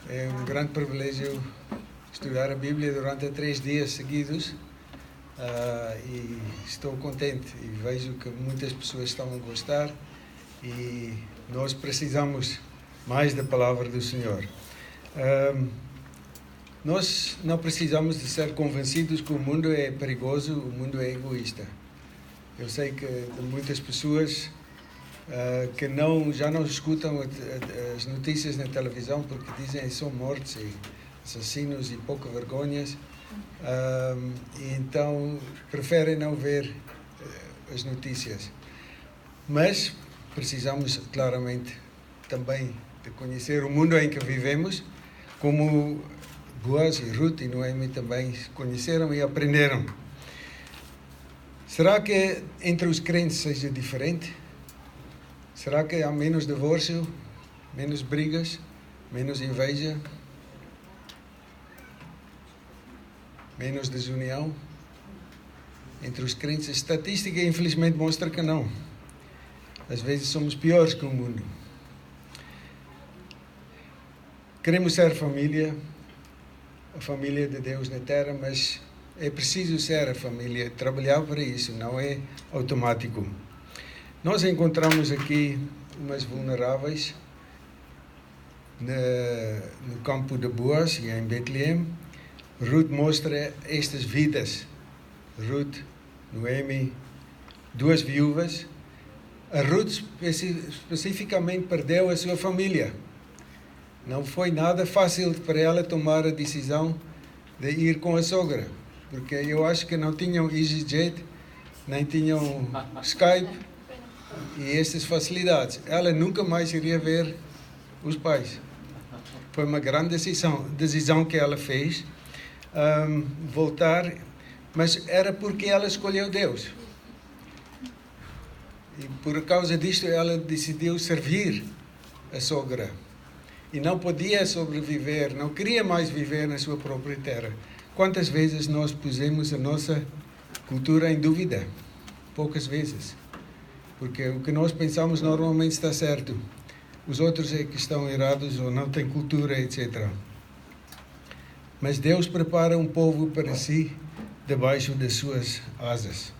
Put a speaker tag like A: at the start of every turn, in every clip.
A: É um grande privilégio estudar a Bíblia durante 3 dias seguidos e estou contente e vejo que muitas pessoas estão a gostar e nós precisamos mais da palavra do Senhor. Nós não precisamos de ser convencidos que o mundo é perigoso, o mundo é egoísta. Eu sei que muitas pessoas que já não escutam as notícias na televisão porque dizem que são mortes e assassinos e pouca vergonhas, e então preferem não ver as notícias. Mas precisamos claramente também de conhecer o mundo em que vivemos, como Boaz e Ruth e Noemi também conheceram e aprenderam. Será que entre os crentes seja diferente? Será que há menos divórcio, menos brigas, menos inveja, menos desunião entre os crentes? A estatística, infelizmente, mostra que não. Às vezes somos piores que o mundo. Queremos ser família, a família de Deus na terra, mas é preciso ser a família, trabalhar para isso, não é automático. Nós encontramos aqui umas vulneráveis no campo de Boaz e em Betlehem. Ruth mostra estas vidas. Ruth, Noemi, 2 viúvas. A Ruth especificamente perdeu a sua família. Não foi nada fácil para ela tomar a decisão de ir com a sogra, porque eu acho que não tinham EasyJet, nem tinham Skype e essas facilidades. Ela nunca mais iria ver os pais. Foi uma grande decisão que ela fez, voltar, mas era porque ela escolheu Deus. E por causa disto ela decidiu servir a sogra. E não podia sobreviver, não queria mais viver na sua própria terra. Quantas vezes nós pusemos a nossa cultura em dúvida? Poucas vezes. Porque o que nós pensamos normalmente está certo. Os outros é que estão errados ou não têm cultura, etc. Mas Deus prepara um povo para si debaixo das suas asas.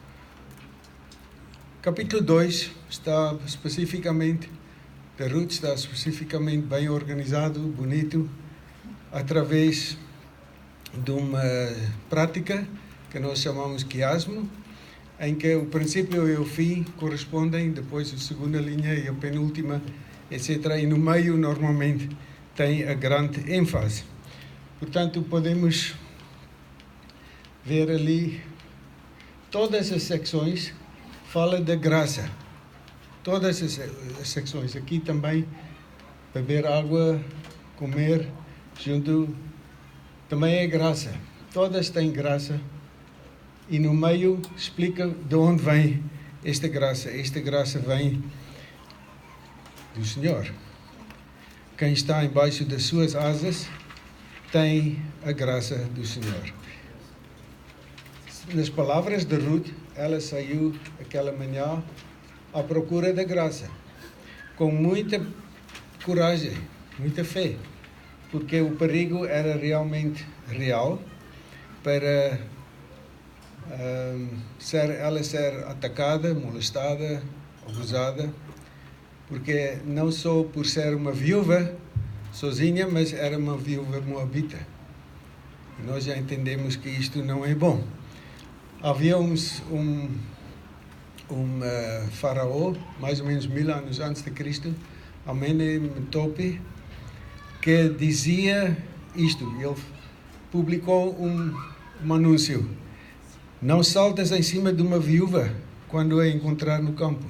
A: Capítulo 2 está especificamente, de Ruth está especificamente bem organizado, bonito, através de uma prática que nós chamamos quiasmo, em que o princípio e o fim correspondem, depois a segunda linha e a penúltima, etc. E no meio, normalmente, tem a grande ênfase. Portanto, podemos ver ali, todas as secções falam da graça. Todas as secções. Aqui também, beber água, comer, junto, também é graça. Todas têm graça. E no meio explica de onde vem esta graça. Esta graça vem do Senhor. Quem está embaixo das suas asas tem a graça do Senhor. Nas palavras de Ruth, ela saiu aquela manhã à procura da graça, com muita coragem, muita fé, porque o perigo era realmente real para ela ser atacada, molestada, abusada, porque não só por ser uma viúva sozinha, mas era uma viúva moabita. E nós já entendemos que isto não é bom. Havia um faraó, mais ou menos 1000 anos antes de Cristo, Amenemtope, que dizia isto. Ele publicou um anúncio: não saltes em cima de uma viúva quando a encontrar no campo.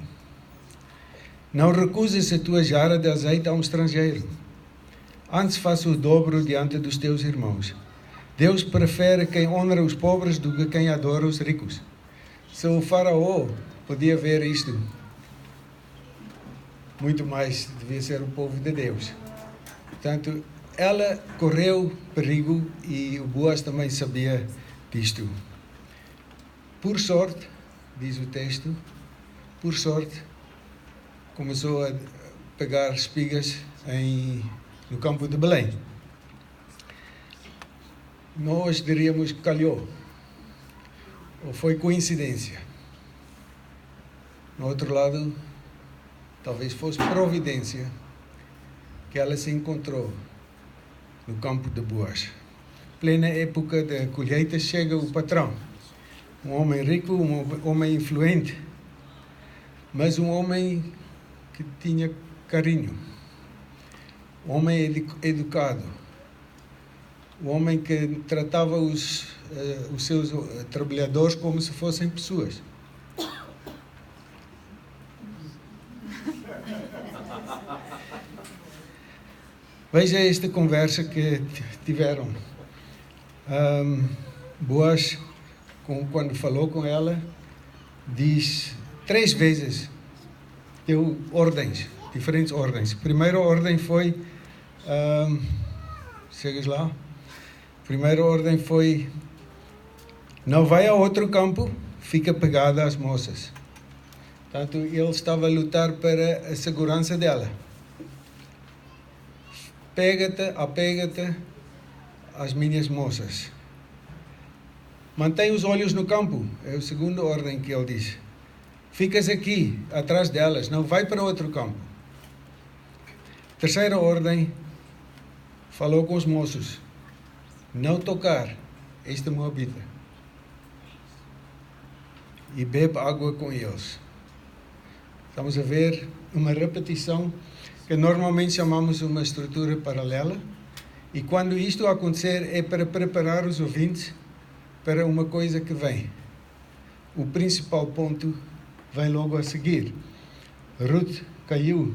A: Não recuses a tua jarra de azeite a um estrangeiro. Antes faça o dobro diante dos teus irmãos. Deus prefere quem honra os pobres do que quem adora os ricos. Se o faraó podia ver isto, muito mais devia ser o povo de Deus. Portanto, ela correu perigo e o Boaz também sabia disto. Por sorte, diz o texto, por sorte, começou a pegar espigas no campo de Belém. nós diríamos que calhou, ou foi coincidência. No outro lado, talvez fosse providência que ela se encontrou no campo de Boaz. Plena época da colheita, chega o patrão, um homem rico, um homem influente, mas um homem que tinha carinho, um homem educado, um homem que tratava os seus trabalhadores como se fossem pessoas. Veja esta conversa que tiveram. Boaz, quando falou com ela, diz 3 vezes, deu ordens, diferentes ordens. A primeira ordem foi, chegas lá? A primeira ordem foi, não vai a outro campo, fica pegada às moças. Portanto, ele estava a lutar para a segurança dela. Apega-te às minhas moças. Mantém os olhos no campo, é a segunda ordem que ele diz. Ficas aqui, atrás delas, não vai para outro campo. Terceira ordem, falou com os moços, não tocar este moabita. E bebe água com eles. Estamos a ver uma repetição que normalmente chamamos uma estrutura paralela, e quando isto acontecer é para preparar os ouvintes para uma coisa que vem. O principal ponto vem logo a seguir. Ruth caiu,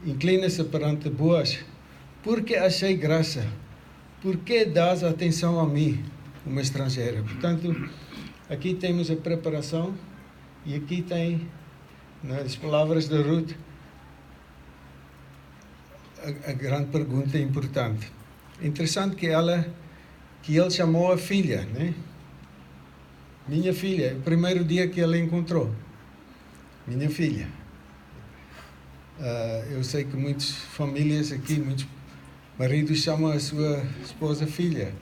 A: inclina-se perante Boaz, porque achei graça, porque dás atenção a mim, uma estrangeira. Portanto, aqui temos a preparação, e aqui tem, nas palavras de Ruth, a grande pergunta importante. Interessante que ele chamou a filha, né? Minha filha, o primeiro dia que ele encontrou. Minha filha. Eu sei que muitas famílias aqui, muitos maridos chamam a sua esposa filha.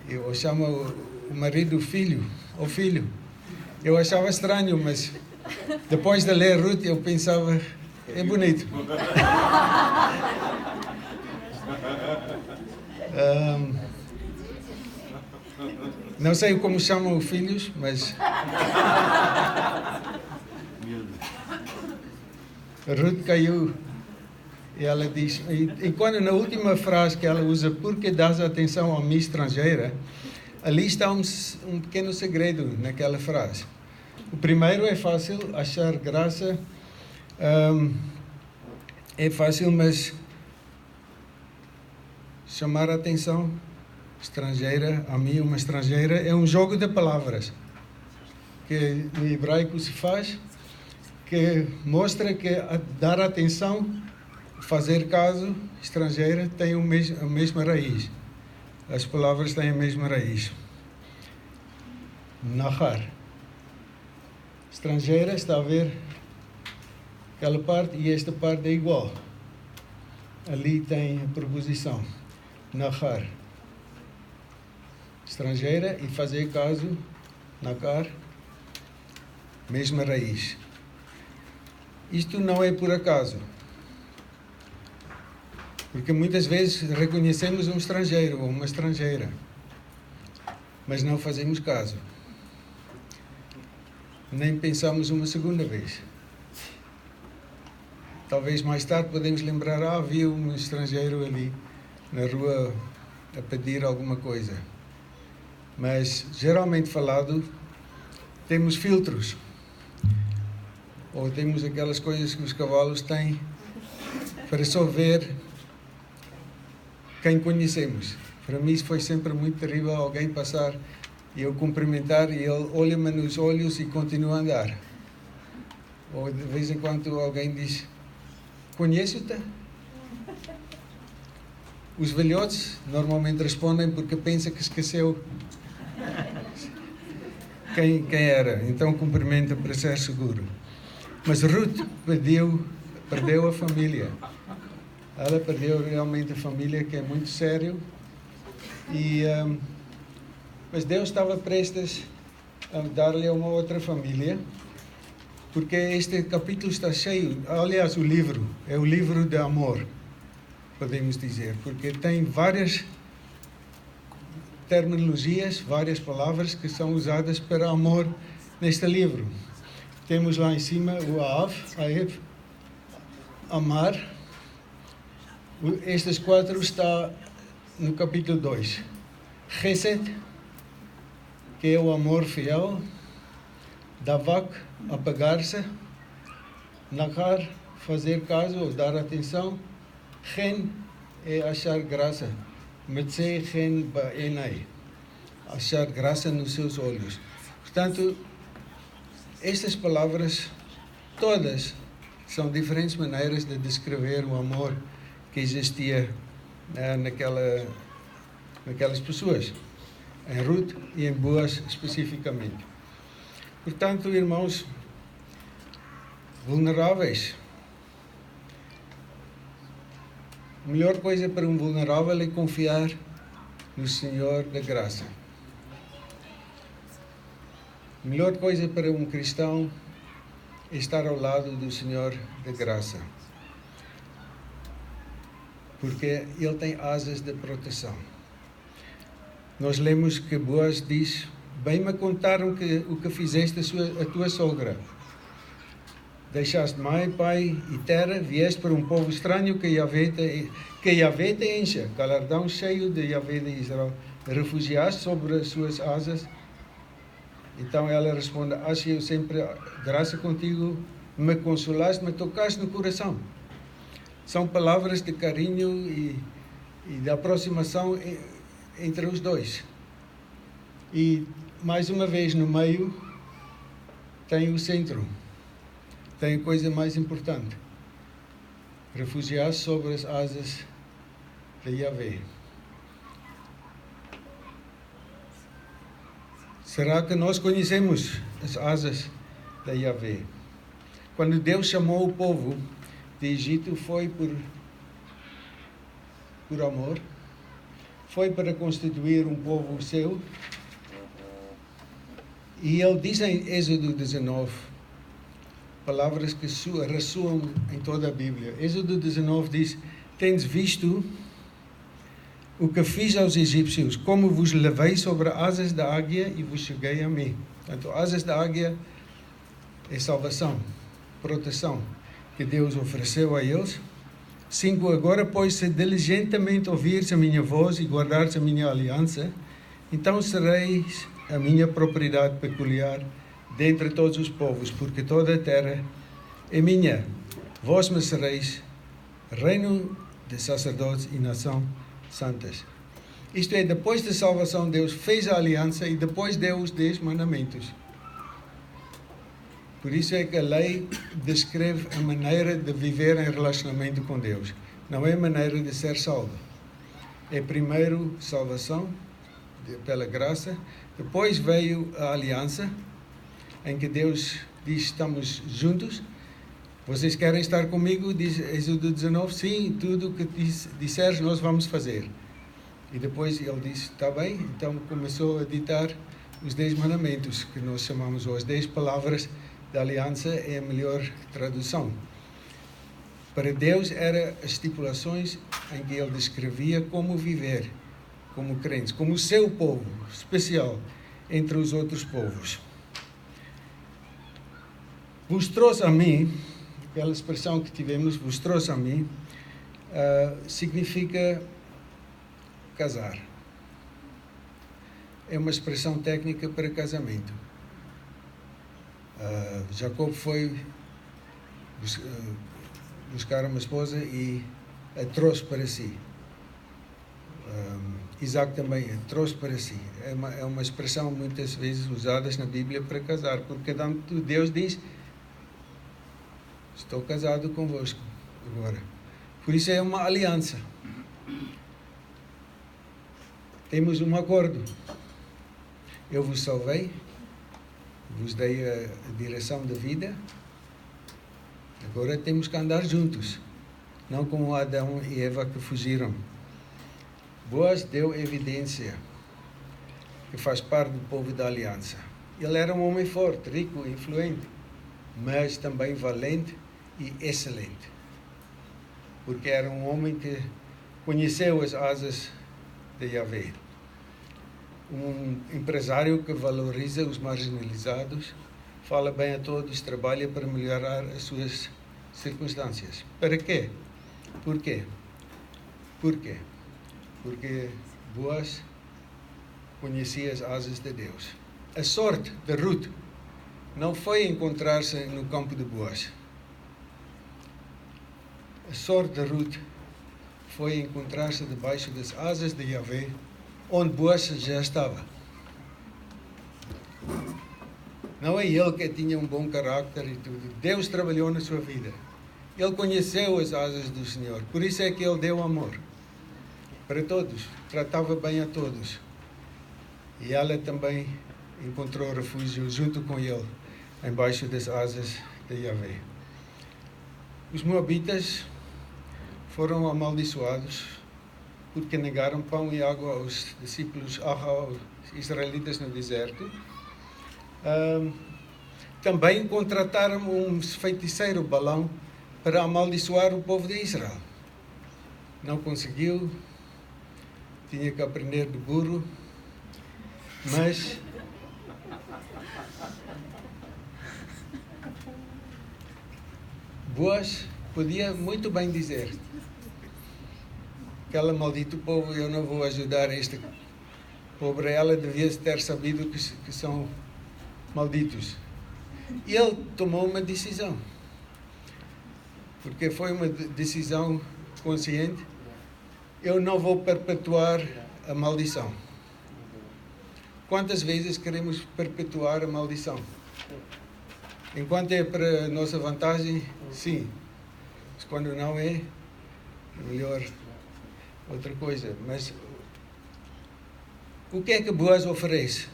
A: Eu chamo o marido filho, ou filho. Eu achava estranho, mas depois de ler Ruth eu pensava, é bonito. Não sei como chamam os filhos, mas Ruth caiu e ela diz, e quando na última frase que ela usa, porque dás atenção a mim estrangeira, ali está um pequeno segredo naquela frase. O primeiro é fácil, achar graça é fácil, mas chamar a atenção estrangeira, a mim uma estrangeira, é um jogo de palavras que no hebraico se faz, que mostra que dar atenção, fazer caso, estrangeira, tem a mesma raiz. As palavras têm a mesma raiz. Nahar. Estrangeira, está a ver aquela parte, e esta parte é igual. Ali tem a preposição. Nahar. Estrangeira, e fazer caso, nakar, mesma raiz. Isto não é por acaso, porque muitas vezes reconhecemos um estrangeiro ou uma estrangeira, mas não fazemos caso, nem pensamos uma segunda vez. Talvez mais tarde podemos lembrar, havia um estrangeiro ali na rua a pedir alguma coisa. Mas, geralmente falado, temos filtros. Ou temos aquelas coisas que os cavalos têm para só ver quem conhecemos. Para mim foi sempre muito terrível alguém passar e eu cumprimentar e ele olha-me nos olhos e continua a andar. Ou de vez em quando alguém diz, conheço-te? Os velhotes normalmente respondem porque pensa que esqueceu quem era, então cumprimenta para ser seguro. Mas Ruth perdeu a família. Ela perdeu realmente a família, que é muito sério. Mas Deus estava prestes a dar-lhe uma outra família, porque este capítulo está cheio, aliás, o livro é o livro de amor, podemos dizer, porque tem várias terminologias, várias palavras que são usadas para amor neste livro. Temos lá em cima o Aev, amar. Estes 4 está no capítulo 2. Chesed, que é o amor fiel. Davak, apagar-se. Nachar, fazer caso ou dar atenção. Chen é achar graça. Metzei chen ba'enai, achar graça nos seus olhos. Portanto, estas palavras, todas, são diferentes maneiras de descrever o amor que existia naquelas pessoas, em Ruth e em Boaz especificamente. Portanto, irmãos, vulneráveis. A melhor coisa para um vulnerável é confiar no Senhor da graça. A melhor coisa para um cristão é estar ao lado do Senhor da graça. Porque Ele tem asas de proteção. Nós lemos que Boaz diz: bem me contaram o que fizeste a tua sogra. Deixaste mãe, pai e terra, vieste para um povo estranho que Yahvé te encha, galardão cheio de Yahvé de Israel. Refugiaste sobre as suas asas. Então ela responde: acho eu sempre graça contigo, me consolaste, me tocaste no coração. São palavras de carinho e de aproximação entre os dois. E, mais uma vez, no meio, tem o centro. Tem a coisa mais importante. Refugiar sobre as asas de Yahvé. Será que nós conhecemos as asas de Yahvé? Quando Deus chamou o povo de Egito, foi por amor? Foi para constituir um povo seu? E ele diz em Êxodo 19, palavras que ressoam em toda a Bíblia. Êxodo 19 diz: tendes visto o que fiz aos egípcios, como vos levei sobre asas da águia e vos cheguei a mim. Portanto, asas da águia é salvação, proteção, que Deus ofereceu a eles. 5. Agora, pois, se diligentemente ouvires a minha voz e guardares a minha aliança, então sereis a minha propriedade peculiar dentre todos os povos, porque toda a terra é minha. Vós me sereis reino de sacerdotes e nação santas. Isto é, depois da salvação, Deus fez a aliança e depois deu os 10 mandamentos. Por isso é que a lei descreve a maneira de viver em relacionamento com Deus. Não é a maneira de ser salvo. É primeiro salvação, pela graça. Depois veio a aliança, em que Deus diz: estamos juntos. Vocês querem estar comigo? Diz Êxodo 19, sim, tudo o que disseres nós vamos fazer. E depois ele disse: está bem. Então começou a ditar os 10 mandamentos, que nós chamamos, ou as 10 palavras da aliança, é a melhor tradução. Para Deus eram as estipulações em que ele descrevia como viver como crentes, como o seu povo especial entre os outros povos. Vos trouxe a mim, aquela expressão que tivemos, vos trouxe a mim, significa casar. É uma expressão técnica para casamento. Jacob foi buscar uma esposa e a trouxe para si. Isaac também a trouxe para si. É uma expressão muitas vezes usada na Bíblia para casar, porque Deus diz: estou casado convosco agora. Por isso é uma aliança. Temos um acordo. Eu vos salvei, vos dei a direção da vida. Agora temos que andar juntos, não como Adão e Eva que fugiram. Boaz deu evidência que faz parte do povo da aliança. Ele era um homem forte, rico, influente, mas também valente e excelente. Porque era um homem que conheceu as asas de Yahvé. Um empresário que valoriza os marginalizados, fala bem a todos, trabalha para melhorar as suas circunstâncias. Para quê? Por quê? Por quê? Porque Boaz conhecia as asas de Deus. A sorte de Ruth não foi encontrar-se no campo de Boaz. A sorte de Ruth foi encontrar-se debaixo das asas de Yahvé, onde Boaz já estava. Não é ele que tinha um bom caráter e tudo. Deus trabalhou na sua vida. Ele conheceu as asas do Senhor. Por isso é que ele deu amor para todos. Tratava bem a todos. E ela também encontrou refúgio junto com ele, embaixo das asas de Yahvé. Os moabitas foram amaldiçoados porque negaram pão e água aos discípulos, aos israelitas no deserto. Também contrataram um feiticeiro, Balão, para amaldiçoar o povo de Israel. Não conseguiu, tinha que aprender do burro, mas Boaz podia muito bem dizer: aquela maldito povo, eu não vou ajudar este pobre. Ela devia ter sabido que são malditos. E ele tomou uma decisão, porque foi uma decisão consciente. Eu não vou perpetuar a maldição. Quantas vezes queremos perpetuar a maldição? Enquanto é para a nossa vantagem, sim. Mas quando não é, melhor outra coisa. Mas o que é que Boaz oferece?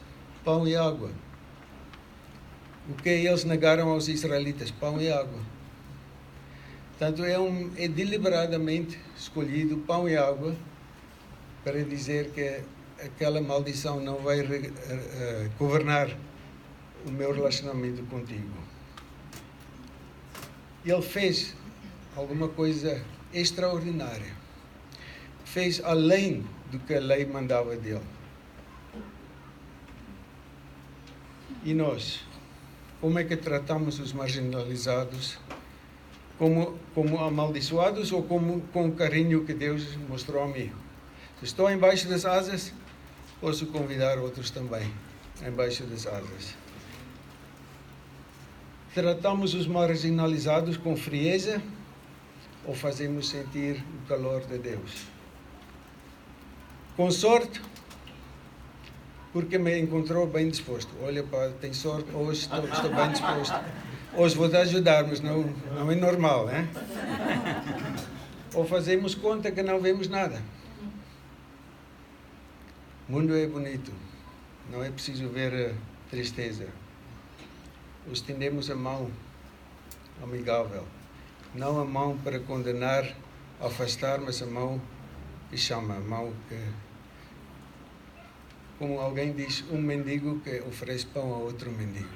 A: Pão e água. O que eles negaram aos israelitas? Pão e água. Portanto, é deliberadamente escolhido pão e água para dizer que aquela maldição não vai governar o meu relacionamento contigo. Ele fez alguma coisa extraordinária. Fez além do que a lei mandava dele. E nós, como é que tratamos os marginalizados? Como amaldiçoados ou com o carinho que Deus mostrou a mim? Se estou embaixo das asas, posso convidar outros também embaixo das asas. Tratamos os marginalizados com frieza ou fazemos sentir o calor de Deus? Com sorte, porque me encontrou bem disposto. Olha, pá, tem sorte, hoje estou bem disposto. Hoje vou te ajudar, mas não é normal, né? Ou fazemos conta que não vemos nada. O mundo é bonito, não é preciso ver a tristeza. Estendemos a mão amigável, não a mão para condenar, afastar, mas a mão que chama, a mão que, como alguém diz, um mendigo que oferece pão a outro mendigo.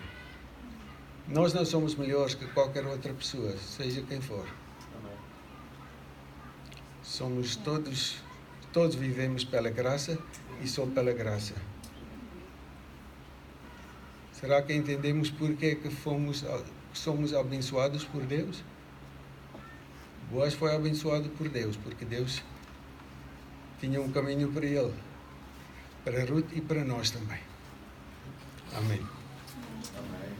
A: Nós não somos melhores que qualquer outra pessoa, seja quem for. Somos todos vivemos pela graça e só pela graça. Será que entendemos porque é que somos abençoados por Deus? Boaz foi abençoado por Deus, porque Deus tinha um caminho para ele, para Ruth e para nós também. Amém.
B: Amém.